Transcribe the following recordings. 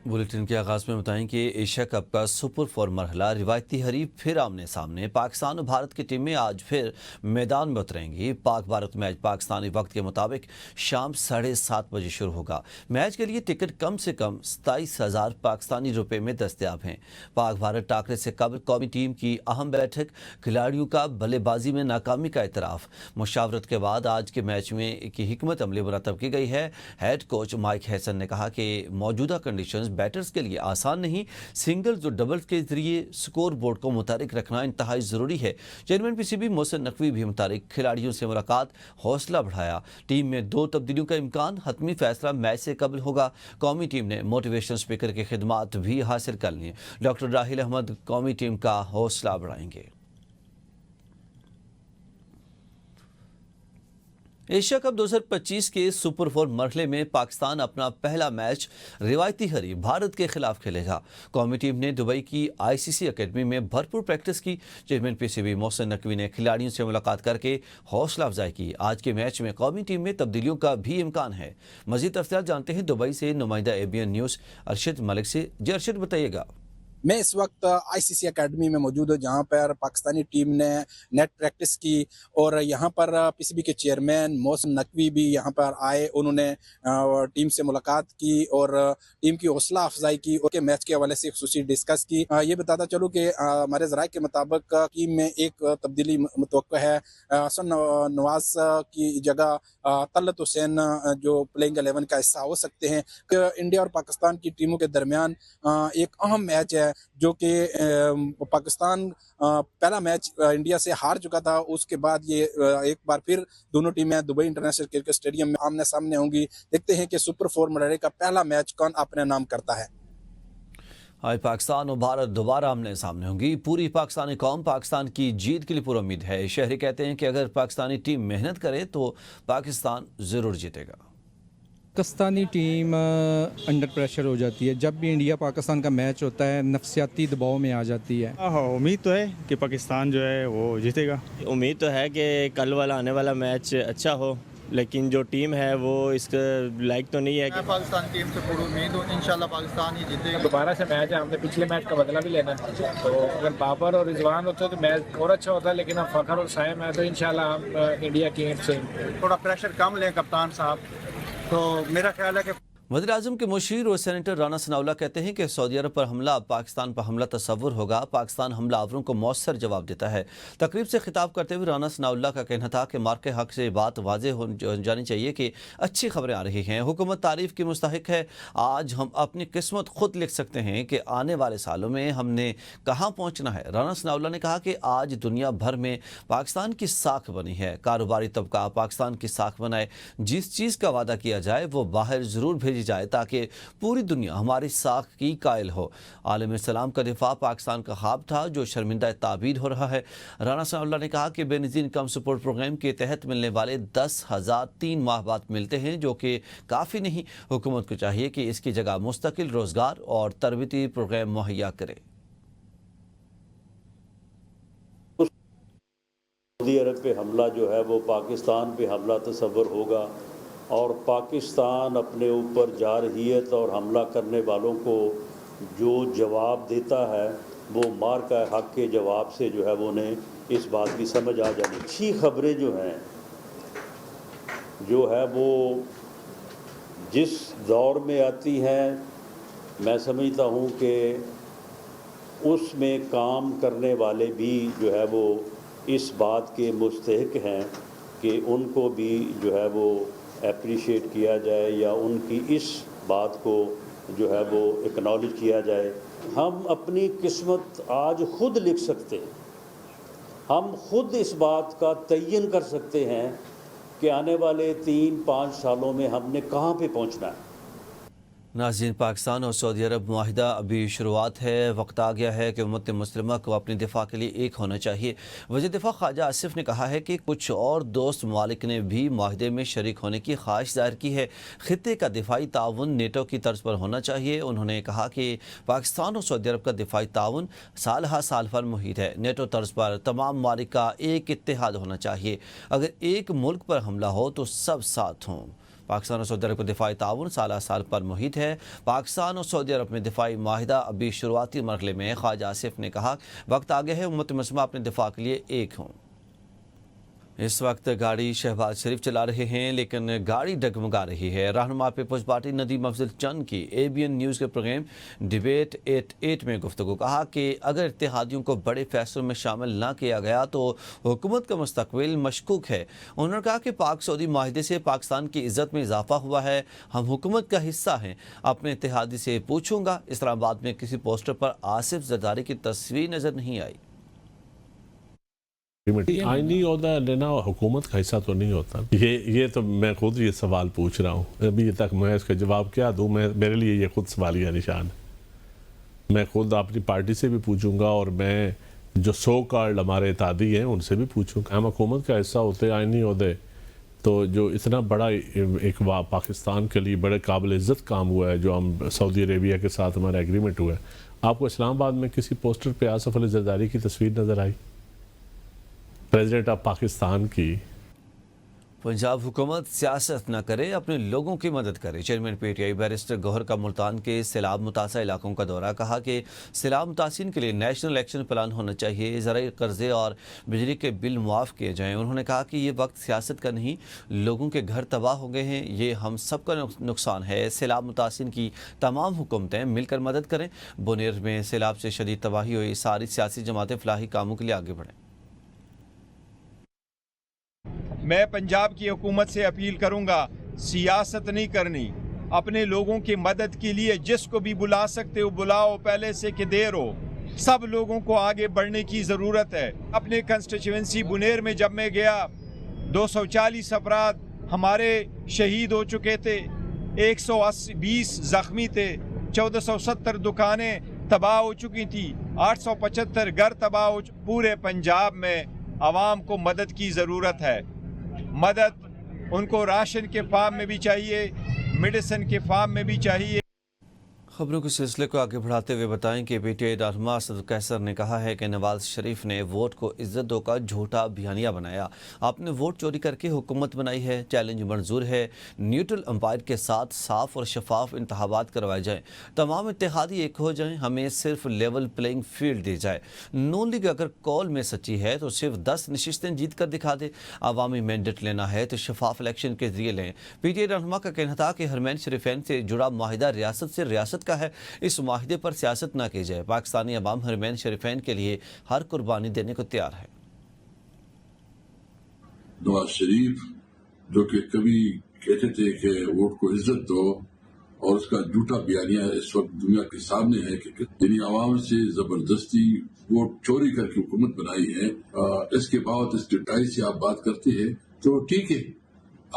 Bulletin के आगाज में बताएं कि एशिया कप का सुपर 4 मरहला रिवायती हरीफ फिर आमने सामने। पाकिस्तान और भारत की टीमें आज फिर मैदान में उतरेंगी। पाक भारत मैच पाकिस्तानी वक्त के मुताबिक शाम 7:30 बजे शुरू होगा। मैच के लिए टिकट कम से कम 27,000 पाकिस्तानी रुपए में दस्तयाब हैं। पाक भारत टाकरे से कबल कौमी टीम की अहम बैठक, खिलाड़ियों का बल्लेबाजी में नाकामी का इतराफ। मुशावरत के बाद आज के मैच में की हिकमत अमली मुरतब की गई है। हेड कोच माइक हैसन ने कहा कि मौजूदा कंडीशंस बैटर्स के लिए आसान नहीं, सिंगल्स और डबल्स के जरिए स्कोर बोर्ड को मुतारिक रखना इंतहाई ज़रूरी है। चेयरमैन पीसीबी मोहसिन नकवी भी मुतारिक खिलाड़ियों से मुलाकात, हौसला बढ़ाया। टीम में 2 तब्दीलियों का इम्कान, हतमी फैसला मैच से कबल होगा। कौमी टीम ने मोटिवेशन स्पीकर की खिदमात भी हासिल कर ली। डॉक्टर राहिल अहमद कौमी टीम का हौसला बढ़ाएंगे। एशिया कप 2025 के सुपर 4 मरहले में पाकिस्तान अपना पहला मैच रिवायती हरीफ भारत के खिलाफ खेलेगा। कौमी टीम ने दुबई की आईसीसी अकेडमी में भरपूर प्रैक्टिस की। चेयरमैन पीसीबी मोहसिन नकवी ने खिलाड़ियों से मुलाकात करके हौसला अफजाई की। आज के मैच में कौमी टीम में तब्दीलियों का भी इम्कान है। मजीद तफसीलात जानते हैं दुबई से नुमाइंदा एबीएन न्यूज़ अरशद मलिक से। जी अरशद, बताइएगा। मैं इस वक्त आईसीसी अकेडमी में मौजूद हूँ, जहाँ पर पाकिस्तानी टीम ने नेट प्रैक्टिस की और यहाँ पर पीसीबी के चेयरमैन मोहसिन नकवी भी यहाँ पर आए। उन्होंने टीम से मुलाकात की और टीम की हौसला अफजाई की और मैच के हवाले से खुसूसी डिस्कस की। ये बताता चलूँ कि हमारे ज़राए के मुताबिक टीम में एक तब्दीली मुतवक्का है। हसन नवाज की जगह तलत हुसैन जो प्लेइंग 11 का हिस्सा हो सकते हैं। इंडिया और पाकिस्तान की टीमों के दरमियान एक अहम मैच है, जो कि पाकिस्तान पहला मैच इंडिया से हार चुका था। उसके बाद ये एक बार फिर दोनों टीमें दुबई इंटरनेशनल क्रिकेट स्टेडियम में आमने सामने होंगी। देखते हैं कि सुपर 4 मरहले का पहला मैच कौन अपने नाम करता है। आज पाकिस्तान और भारत दोबारा आमने सामने होंगी। पूरी पाकिस्तानी कौम पाकिस्तान की जीत के लिए पूरी उम्मीद है। शहरी कहते हैं कि अगर पाकिस्तानी टीम मेहनत करे तो पाकिस्तान ज़रूर जीतेगा। पाकिस्तानी टीम अंडर प्रेशर हो जाती है। जब भी इंडिया पाकिस्तान का मैच होता है नफसियाती दबाव में आ जाती है। उम्मीद तो है कि पाकिस्तान जो है वो जीतेगा। उम्मीद तो है कि कल वाला आने वाला मैच अच्छा हो, लेकिन जो टीम है वो इसके लायक तो नहीं है। मैं पाकिस्तान टीम से पूरी उम्मीद हूँ, इंशाल्लाह पाकिस्तान ही जीतेगा। दोबारा से मैच है, हमने पिछले मैच का बदला भी लेना है। तो अगर बाबर और रिजवान होते तो मैच और अच्छा होता, लेकिन अब फखर और साइम है तो इंशाल्लाह हम इंडिया की से थोड़ा प्रेशर कम लें कप्तान साहब, तो मेरा ख्याल है कि वज़ीर-ए-आज़म के मुशीर और सेनेटर राना सनाउल्लाह कहते हैं कि सऊदी अरब पर हमला पाकिस्तान पर हमला तस्वुर होगा। पाकिस्तान हमलावरों को मौसर जवाब देता है। तकरीब से खिताब करते हुए राना सनाउल्लाह का कहना था कि मार्के हक से बात वाज़ेह हो जानी चाहिए कि अच्छी खबरें आ रही हैं, हुकूमत तारीफ़ की मुस्तहिक है। आज हम अपनी किस्मत खुद लिख सकते हैं कि आने वाले सालों में हमने कहाँ पहुँचना है। राना सनाउल्लाह ने कहा कि आज दुनिया भर में पाकिस्तान की साख बनी है। कारोबारी तबका पाकिस्तान की साख बनाए। जिस चीज़ का वादा किया जाए वो बाहर ज़रूर भेजी जाए ताकि पूरी दुनिया हमारी साख की कायल हो। आलम इस्लाम का दिफा पाकिस्तान का ख्वाब था जो शर्मिंदा ताबीर हो रहा है। राना सनाउल्लाह ने कहा कि बेनज़ीर इनकम सपोर्ट प्रोग्राम के तहत मिलने वाले 10,000 3 माह बाद मिलते हैं, जो कि काफ़ी नहीं। हुकूमत को चाहिए कि इसकी जगह मुस्तकिल रोज़गार और तरबियती प्रोग्राम मुहैया करे। सऊदी अरब पे हमला जो है वो पाकिस्तान पे हमला तस्वर होगा और पाकिस्तान अपने ऊपर जारहियत और हमला करने वालों को जो जवाब देता है वो मार का हक के जवाब से जो है वो उन्हें इस बात की समझ आ जानी। अच्छी खबरें जो हैं जो है वो जिस दौर में आती हैं, मैं समझता हूँ कि उसमें काम करने वाले भी जो है वो इस बात के मुस्तहिक हैं कि उनको भी जो है वो एप्रिशिएट किया जाए या उनकी इस बात को जो है वो एक्नॉलेज किया जाए। हम अपनी किस्मत आज खुद लिख सकते हैं। हम खुद इस बात का तयन कर सकते हैं कि आने वाले 3-5 सालों में हमने कहाँ पे पहुँचना है। नाज़रीन, पाकिस्तान और सऊदी अरब मुआहिदा अभी शुरुआत है। वक्त आ गया है कि उम्मत मुस्लिमा को अपने दिफा के लिए एक होना चाहिए। वज़ीर दिफा ख्वाजा आसिफ ने कहा है कि कुछ और दोस्त ममालिक ने भी मुआहिदे में शरीक होने की ख्वाहिश ज़ाहिर की है। खित्ते का दिफाई ताउन नेटो की तर्ज पर होना चाहिए। उन्होंने कहा कि पाकिस्तान और सऊदी अरब का दिफाई ताउन साल हा साल पर मुहित है। नेटो तर्ज पर तमाम ममालिक का एक इत्तेहाद होना चाहिए। अगर एक मुल्क पर हमला हो तो सब साथ हों। पाकिस्तान और सऊदी अरब का दिफाई ताउन साल साल पर मुहित है। पाकिस्तान और सऊदी अरब में दिफाई माहिदा अभी शुरुआती मरहले में। ख्वाजा आसिफ ने कहा वक्त आ गया है उम्मत मुस्लिमा अपने दिफा के लिए एक हों। इस वक्त गाड़ी शहबाज शरीफ चला रहे हैं लेकिन गाड़ी डगमगा रही है। रहनुमा पीपल्स पार्टी नदीम अफजल चंद की ABN न्यूज़ के प्रोग्राम डिबेट 88 में गुफ्तगू कहा कि अगर इत्तेहादियों को बड़े फैसलों में शामिल ना किया गया तो हुकूमत का मुस्तकबिल मशकूक है। उन्होंने कहा कि पाक सऊदी माहिदे से पाकिस्तान की इज्जत में इजाफा हुआ है, हम हुकूमत का हिस्सा हैं। अपने इत्तेहादी से पूछूंगा। इस्लामाबाद में किसी पोस्टर पर आसिफ जरदारी की तस्वीर नजर नहीं आई। आईनी ओहदा लेना हुकूमत का हिस्सा तो नहीं होता। ये तो मैं खुद ये सवाल पूछ रहा हूँ, अभी तक मैं इसका जवाब क्या दूँ। मेरे लिए ये खुद सवालिया निशान है। मैं खुद अपनी पार्टी से भी पूछूंगा और मैं जो सो कॉल्ड हमारे इत्तेहादी हैं उनसे भी पूछूंगा। हम हुकूमत का हिस्सा होते आईनी ओहदे तो जो इतना बड़ा एक पाकिस्तान के लिए बड़े काबिल इज़्ज़त काम हुआ है जो हम सऊदी अरेबिया के साथ हमारा एग्रीमेंट हुआ है। आपको इस्लामाबाद में किसी पोस्टर पे आसिफ अली जरदारी की तस्वीर नज़र आई? प्रेसिडेंट ऑफ पाकिस्तान की। पंजाब हुकूमत सियासत न करे, अपने लोगों की मदद करे। चेयरमैन PTI बैरिस्टर गौहर का मुल्तान के सैलाब मुतासर इलाकों का दौरा। कहा कि सैलाब मुतासिन के लिए नेशनल एक्शन प्लान होना चाहिए, ज़राई कर्जे और बिजली के बिल मुआफ़ किए जाएँ। उन्होंने कहा कि ये वक्त सियासत का नहीं, लोगों के घर तबाह हो गए हैं, ये हम सब का नुकसान है। सैलाब मुतासिन की तमाम हुकूमतें मिलकर मदद करें। बुनेर में सैलाब से शदीद तबाही हुई, सारी सियासी जमातें फलाही कामों के लिए आगे बढ़ें। मैं पंजाब की हुकूमत से अपील करूंगा, सियासत नहीं करनी, अपने लोगों की मदद के लिए जिसको भी बुला सकते हो बुलाओ, पहले से कि देर हो। सब लोगों को आगे बढ़ने की ज़रूरत है। अपने कंस्टिट्यूएंसी बुनेर में जब मैं गया 240 अफराद हमारे शहीद हो चुके थे, 120 ज़ख्मी थे, 1470 दुकानें तबाह हो चुकी थी, 875 घर तबाह हो। पूरे पंजाब में आवाम को मदद की ज़रूरत है। मदद उनको राशन के फार्म में भी चाहिए, मेडिसिन के फार्म में भी चाहिए। खबरों के सिलसिले को आगे बढ़ाते हुए बताएं कि PTI रहनुमा असद कैसर ने कहा है कि नवाज शरीफ ने वोट को इज्जत दो का झूठा बयानिया बनाया। आपने वोट चोरी करके हुकूमत बनाई है। चैलेंज मंजूर है, न्यूट्रल अंपायर के साथ साफ और शफाफ इंतखाबात करवाए जाएं, तमाम इत्तेहादी एक हो जाएं, हमें सिर्फ लेवल प्लेइंग फील्ड दी जाए। नून लीग अगर कॉल में सच्ची है तो सिर्फ 10 नशिस्तें जीत कर दिखा दे। अवामी मैंडेट लेना है तो शफाफ इलेक्शन के जरिए लें। PTI रहनुमा का कहना था कि हरमैन शरीफैन से जुड़ा माहिदा रियासत से रियासत का है, इस माहिदे पर सियासत ना की जाए। पाकिस्तानी अवाम हरमैन शरीफैन के लिए हर कुर्बानी देने को तैयार है। नवाज शरीफ जो कि कभी कहते थे कि वोट को इज्जत दो और उसका झूठा बयानिया इस वक्त दुनिया के सामने है कि यानी आवाम से जबरदस्ती वोट चोरी करके हुकूमत बनाई है। इसके बाद इस डिटाई से आप बात करते हैं तो ठीक है,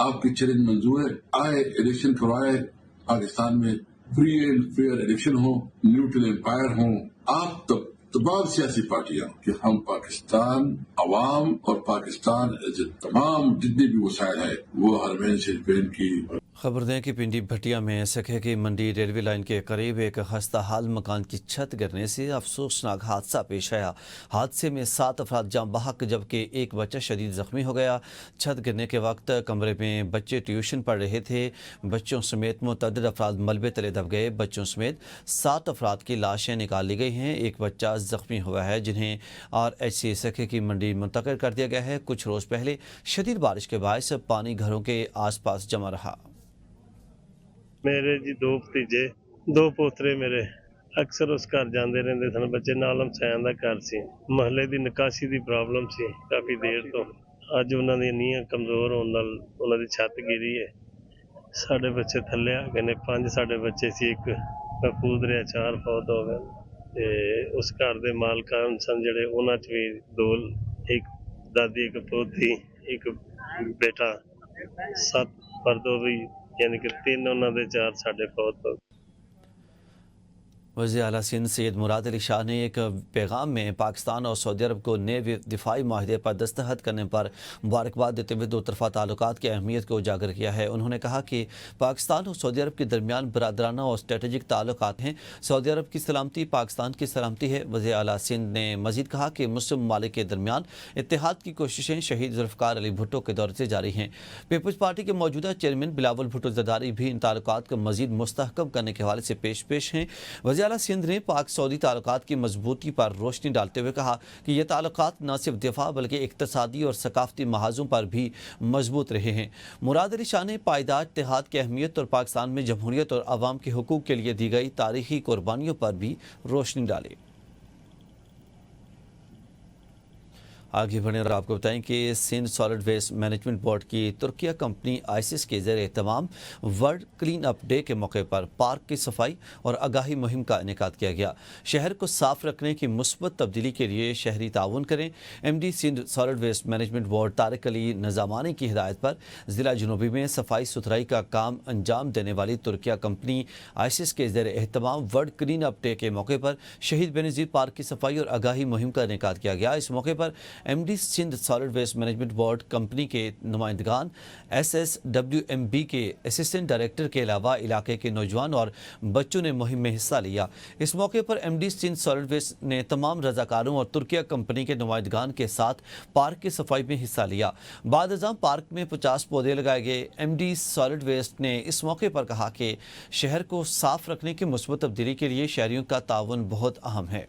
आपकी चैलेंज मंजूर है। आए इलेक्शन करवाए, पाकिस्तान में फ्री एंड फेयर इलेक्शन हो, न्यूट्रल एम्पायर हो। आप तमाम सियासी पार्टियां कि हम पाकिस्तान अवाम और पाकिस्तान तमाम जितने भी वसाइल है वो हरमैन शरीफैन की। खबर दें कि पिंडी भटिया में सखे की मंडी रेलवे लाइन के करीब एक खस्ता हाल मकान की छत गिरने से अफसोसनाक हादसा पेश आया। हादसे में 7 अफराद जाँ बहक जबकि एक बच्चा शदीद जख्मी हो गया। छत गिरने के वक्त कमरे में बच्चे ट्यूशन पढ़ रहे थे। बच्चों समेत मुतअद्दिद अफराद मलबे तले दब गए। बच्चों समेत 7 अफराद की लाशें निकाल ली गई हैं। एक बच्चा जख्मी हुआ है जिन्हें RHC सखे की मंडी मुंतकिल कर दिया गया है। कुछ रोज़ पहले शदीद बारिश के बायस पानी घरों के आसपास जमा रहा। मेरे जी 2 भतीजे 2 पोतरे मेरे अक्सर उस घर जाते रहते सन। बच्चे नालम सैन का घर से महल्ले की निकासी की प्रॉब्लम सी काफ़ी देर तो। अज उन्होंने नींह कमज़ोर होने नाल उन्हां दी छत गिरी है। साढ़े बच्चे थल्ले आ गए ने। 5 साढ़े बच्चे सी, एक महफूज रहा, 4 फौत हो गए। ते उस घर के मालकान सन जिहड़े उन्हां च भी 2, एक दादी, एक पोती, एक बेटा, 7 पर 2 भी यानी कि 3 उन्होंने 4 साढ़े फौत हो गए। खबर दें कि पिंडी भटिया में सखे की मंडी रेलवे लाइन के करीब एक खस्ता हाल मकान की छत गिरने से अफसोसनाक हादसा पेश आया। हादसे में 7 अफराद जाँ बहक जबकि एक बच्चा जख्मी हुआ है जिन्हें RHC सखे की मंडी मुंतकिल कर दिया गया है। कुछ रोज़ पहले शदीद बारिश के बायस पानी घरों के आसपास जमा रहा। मेरे जी 2 भतीजे 2 पोतरे मेरे अक्सर उस घर जाते रहते सन। बच्चे नालम सैन का घर से महल्ले की निकासी की प्रॉब्लम सी काफ़ी देर तो। अज उन्होंने नींह कमज़ोर होने नाल उन्हां दी छत गिरी है। साढ़े बच्चे थल्ले आ गए ने। 5 साढ़े बच्चे सी, एक दादी, एक पोती, एक बेटा, 7 पर 2 भी यानी कि 3 उन्होंने 4 साढ़े फौत हो गए। वज़ीर आला सिंध सैयद मुराद अली शाह ने एक पैगाम में पाकिस्तान और सऊदी अरब को नए दिफाई माहिदे पर दस्तखत करने पर मुबारकबाद देते हुए दो तरफ़ा ताल्लुकात की अहमियत को उजागर किया है। उन्होंने कहा कि पाकिस्तान और सऊदी अरब के दरमियान बरादराना और स्ट्रेटजिक ताल्लुकात हैं। सऊदी अरब की सलामती पाकिस्तान की सलामती है। वज़ीर आला सिंध ने मज़ीद कहा कि मुस्लिम ममालिक के दरमियान इत्तेहाद की कोशिशें शहीद जुल्फ़िकार अली भुट्टो के दौर से जारी हैं। पीपल्स पार्टी के मौजूदा चेयरमैन बिलावल भुट्टो ज़रदारी भी इन ताल्लुकात को मज़ीद मुस्तहकम करने के हवाले से पेश हैं। वज़ीर आला सिंध ने पाक सऊदी ताल्लुकात की मजबूती पर रोशनी डालते हुए कहा कि ये ताल्लुकात न सिर्फ दिफा बल्कि इक़्तिसादी और सकाफ़ती महाजों पर भी मजबूत रहे हैं। मुराद अली शाह ने पायदार इत्तेहाद की अहमियत और पाकिस्तान में जमहूरियत और आवाम के हुकूक के लिए दी गई तारीखी कुर्बानियों पर भी रोशनी डाली। आगे बढ़ें और आपको बताएं कि Sindh solid waste management board की तुर्किया कंपनी आइसिस के ज़रिए तमाम वर्ल्ड क्लीन अप डे के मौके पर पार्क की सफाई और आगाही मुहिम का इनेकाद किया गया। शहर को साफ रखने की मुस्बत तब्दीली के लिए शहरी ताउन करें। MD Sindh solid waste management board Tariq Ali Nizamani की हिदायत पर ज़िला जनूबी में सफाई सुथराई का काम अंजाम देने वाली तुर्किया कंपनी आइसिस के ज़रिए एहतमाम वर्ल्ड क्लीन अप डे के मौके पर शहीद बेनज़ीर पार्क की सफाई और आगाही मुहिम का इनेकाद किया गया। इस मौके पर MD Sindh solid waste management board company के नुमाइंदगान, SSWMB के असिस्टेंट डायरेक्टर के अलावा इलाके के नौजवान और बच्चों ने मुहिम में हिस्सा लिया। इस मौके पर MD सिंध सॉलिड वेस्ट ने तमाम रजाकारों और तुर्किया कंपनी के नुमाइंदगान के साथ पार्क की सफाई में हिस्सा लिया। बाद अज़ाम पार्क में 50 पौधे लगाए गए। MD सॉलिड वेस्ट ने इस मौके पर कहा कि शहर को साफ रखने की मुस्बत तब्दीली के लिए शहरियों का ताउन बहुत अहम है।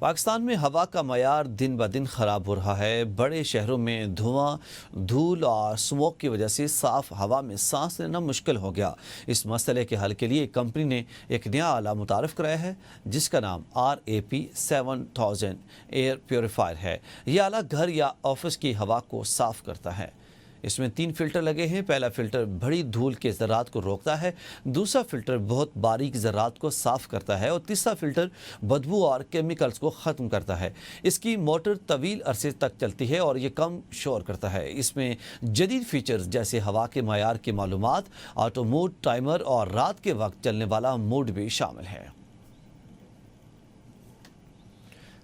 पाकिस्तान में हवा का मयार दिन ब दिन ख़राब हो रहा है। बड़े शहरों में धुआं, धूल और स्मोक की वजह से साफ़ हवा में सांस लेना मुश्किल हो गया। इस मसले के हल के लिए कंपनी ने एक नया आला मुतारफ़ कराया है जिसका नाम RAP 7000 एयर प्योरीफायर है। यह आला घर या ऑफिस की हवा को साफ़ करता है। इसमें 3 फ़िल्टर लगे हैं। पहला फ़िल्टर बड़ी धूल के ज़रात को रोकता है, दूसरा फ़िल्टर बहुत बारीक ज़रात को साफ़ करता है और तीसरा फ़िल्टर बदबू और केमिकल्स को ख़त्म करता है। इसकी मोटर तवील अरसे तक चलती है और ये कम शोर करता है। इसमें जदीद फ़ीचर्स जैसे हवा के मयार की मालूमात, ऑटो मोड, टाइमर और रात के वक्त चलने वाला मोड भी शामिल है।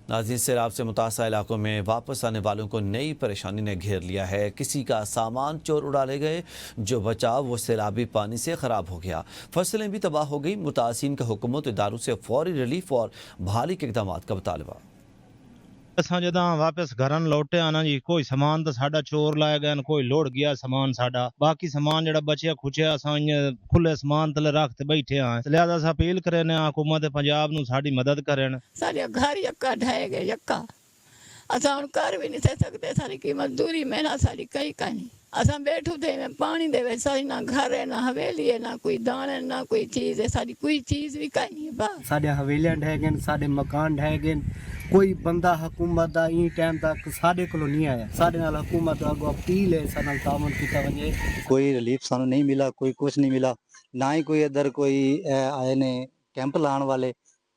नाज़रीन, सैलाब से मुतासर इलाकों में वापस आने वालों को नई परेशानी ने घेर लिया है। किसी का सामान चोर उड़ा ले गए, जो बचा वो सैलाबी पानी से ख़राब हो गया। फसलें भी तबाह हो गई। मुतासिन का हुकूमत इदारों से फौरी रिलीफ और बहाली के इक़दाम का मुतालबा। असां जदां वापस घरन लौटे आना जी, कोई सामान तो साडा चोर लाए गए, कोई लोड़ गया सामान साडा, बाकी सामान जड़ा बचिया खुचिया असां खुले सामान तले रख ते बैठे हाँ। लिहाजा असां अपील करे ने हुकूमत पंजाब नूं साडी मदद करन। सारे घर यक्का ढह गए, यक्का असां हुण कर भी नहीं थे सकते। सारी की मजदूरी मेहनत सारी कई नहीं। असां बैठू थे में पानी दे वे, सारी ना घर है ना हवेली है ना कोई दाने ना कोई चीज़ है, सारी कोई चीज़ भी कहीं नहीं है। बस साडे हवेलियां ढह गए, साडे मकान ढह गए। कोई बंदा हुकूमत दा ई टाइम तक साडे कोल नहीं आया। साडे नाल हुकूमत अगो अपील है साडे नाल तामन कीता वने। कोई रिलीफ सानू नहीं मिला, कोई कुछ नहीं मिला। ना ही कोई इधर कोई आए ने कैंप लाने वाले,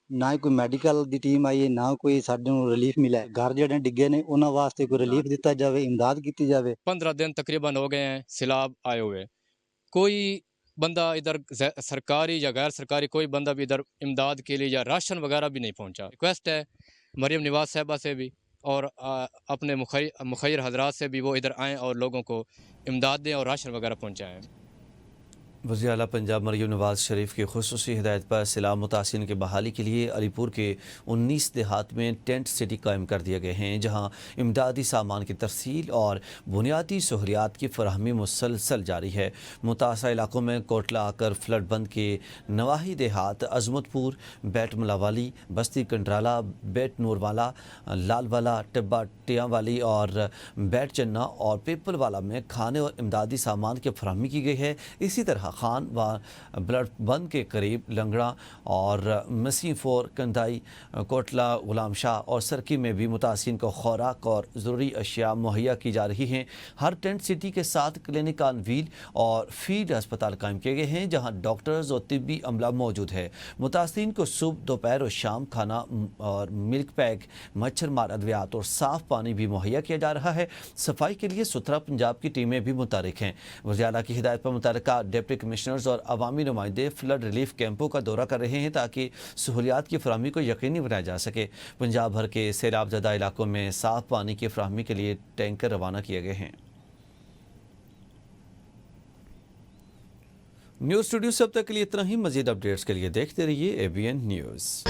ना ही कोई मेडिकल दी टीम आई है, ना कोई साडे नूं रिलीफ मिला है। घर जेडे डिगे ने उन्हां वास्ते कोई रिलीफ दिता जावे, इमदाद की जावे। 15 दिन तकरीबन हो गए हैं सैलाब आए हुए। कोई बंदा इधर सरकारी या गैर सरकारी कोई बंदा भी इधर इमदाद के लिए या राशन वगैरह भी नहीं पहुंचा। रिक्वेस्ट है मरियम नवाज साहिबा से भी और अपने मुखैर हजरात से भी वो इधर आएँ और लोगों को इमदाद दें और राशन वगैरह पहुँचाएँ। वज़ीर आला पंजाब मरियम नवाज शरीफ की खुसूसी हिदायत पर सैलाब मुतासिन की बहाली के लिए अलीपुर के 19 देहात में टेंट सिटी कायम कर दिए गए हैं, जहां इमदादी सामान की तरसील और बुनियादी सहूलियात की फराहमी मुसलसल जारी है। मुतासर इलाकों में कोटला आकर फ्लड बंद के नवाही देहात अजमतपुर, बैट मलावाली, बस्ती कंडराला, बैट नूरवाला, लालवाला, टिब्बा टियावाली और बैट चन्ना और पेपलवाला में खाने और इमदादी सामान की फराहमी की गई है। इसी तरह खान व ब्लड बंद के करीब लंगड़ा और मसीफोर, कंदाई, कोटला, गुलाम शाह और सरकी में भी मुतासिन को खुराक और ज़रूरी अशिया मुहैया की जा रही हैं। हर टेंट सिटी के साथ क्लिनिक ऑन व्हील और फील्ड अस्पताल कायम किए गए हैं, जहां डॉक्टर्स और तिब्बी अमला मौजूद है। मुतासिन को सुबह, दोपहर और शाम खाना और मिल्क पैक, मच्छर मार अद्वियात और साफ़ पानी भी मुहैया किया जा रहा है। सफाई के लिए सुथरा पंजाब की टीमें भी मुतहरिक हैं। वज़ीर आला की हिदायत पर मुतल्लिका डिप्टी ڈپٹی کمشنرز اور عوامی نمائندے فلڈ ریلیف کیمپوں کا دورہ کر رہے ہیں تاکہ سہولیات کی فراہمی کو یقینی بنایا جا سکے۔ پنجاب بھر کے سیلاب زدہ علاقوں میں صاف پانی کی فراہمی کے لیے ٹینکر روانہ کیے گئے ہیں۔ نیوز اسٹوڈیو سے اب تک کے لیے اتنا ہی۔ مزید اپڈیٹس کے لیے دیکھتے رہیے ABN نیوز۔